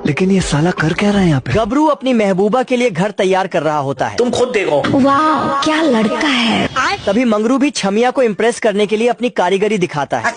लेकिन ये साला कर क्या रहा है यहाँ पे? गबरू अपनी महबूबा के लिए घर तैयार कर रहा होता है। तुम खुद देखो। वाह क्या लड़का है। तभी मंगरू भी छमिया को इम्प्रेस करने के लिए अपनी कारीगरी दिखाता है।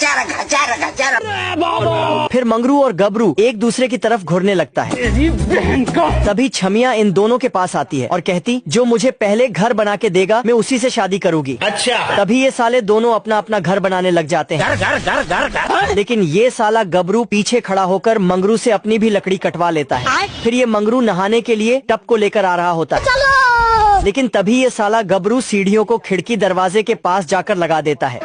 फिर मंगरू और गबरू एक दूसरे की तरफ घुरने लगता है। तभी छमिया इन दोनों के पास आती है और कहती, जो मुझे पहले घर बना के देगा मैं उसी से शादी करूंगी। अच्छा। तभी ये साले दोनों अपना अपना घर बनाने लग जाते हैं। घर। लेकिन ये साला गबरू पीछे खड़ा होकर मंगरू से अपनी भी लकड़ी कटवा लेता है। फिर ये मंगरू नहाने के लिए टब को लेकर आ रहा होता है। लेकिन तभी ये साला गबरू सीढ़ियों को खिड़की दरवाजे के पास जाकर लगा देता है।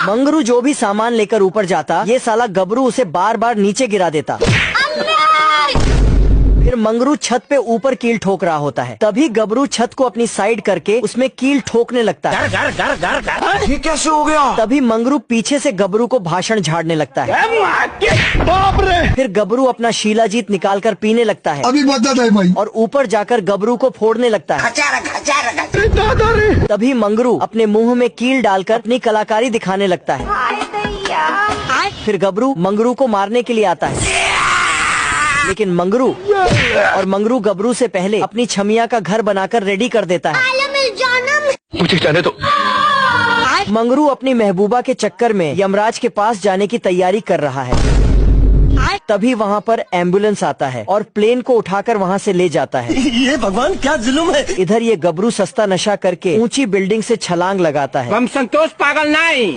मंगरू जो भी सामान लेकर ऊपर जाता, ये साला गबरू उसे बार बार नीचे गिरा देता। फिर मंगरू छत पे ऊपर कील ठोक रहा होता है। तभी गबरू छत को अपनी साइड करके उसमें कील ठोकने लगता है। घर। ये कैसे हो गया? तभी मंगरू पीछे से गबरू को भाषण झाड़ने लगता है। बाप रे! फिर गबरू अपना शीलाजीत निकालकर पीने लगता है अभी बता है भाई। और ऊपर जाकर गबरू को फोड़ने लगता है। दादा रे! तभी मंगरू अपने मुंह में कील डालकर अपनी कलाकारी दिखाने लगता है। फिर गबरू मंगरू को मारने के लिए आता है। लेकिन मंगरू गबरू से पहले अपनी छमिया का घर बनाकर रेडी कर देता है। मुझे जाने दो। मंगरू अपनी महबूबा के चक्कर में यमराज के पास जाने की तैयारी कर रहा है। तभी वहाँ पर एम्बुलेंस आता है और प्लेन को उठाकर वहाँ से ले जाता है। ये भगवान क्या जुल्म है। इधर ये गबरू सस्ता नशा करके ऊंची बिल्डिंग से छलांग लगाता है। हम संतोष पागल नहीं।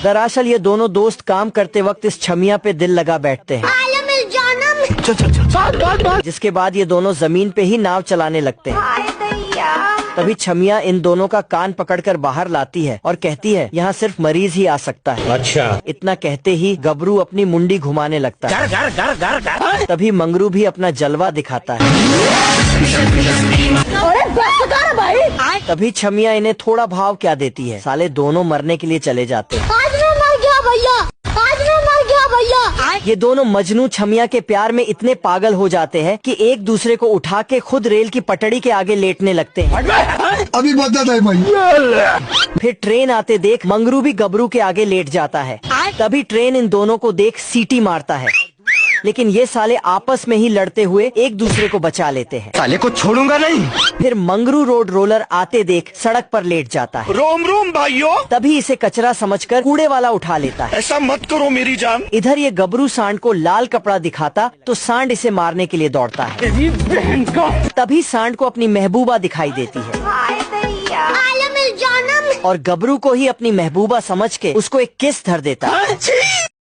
दरअसल ये दोनों दोस्त काम करते वक्त इस छमिया पे दिल लगा बैठते हैं। चल। जिसके बाद ये दोनों जमीन पे ही नाव चलाने लगते हैं। तभी छमिया इन दोनों का कान पकड़कर बाहर लाती है और कहती है, यहाँ सिर्फ मरीज ही आ सकता है। अच्छा। इतना कहते ही गबरू अपनी मुंडी घुमाने लगता है। घर। तभी मंगरू भी अपना जलवा दिखाता है। तभी छमिया इन्हें थोड़ा भाव क्या देती है, साले दोनों मरने के लिए चले जाते हैं। ये दोनों मजनू छमिया के प्यार में इतने पागल हो जाते हैं कि एक दूसरे को उठा के खुद रेल की पटड़ी के आगे लेटने लगते हैं। अभी बता है भाई। फिर ट्रेन आते देख मंगरू भी गबरू के आगे लेट जाता है। तभी ट्रेन इन दोनों को देख सीटी मारता है। लेकिन ये साले आपस में ही लड़ते हुए एक दूसरे को बचा लेते हैं। साले को छोड़ूंगा नहीं। फिर मंगरू रोड रोलर आते देख सड़क पर लेट जाता है। रोम रोम भाइयों। तभी इसे कचरा समझकर कूड़े वाला उठा लेता है। ऐसा मत करो मेरी जान। इधर ये गबरू सांड को लाल कपड़ा दिखाता तो सांड इसे मारने के लिए दौड़ता है। तभी सांड को अपनी महबूबा दिखाई देती है और गबरू को ही अपनी महबूबा समझ के उसको एक किस धर देता है।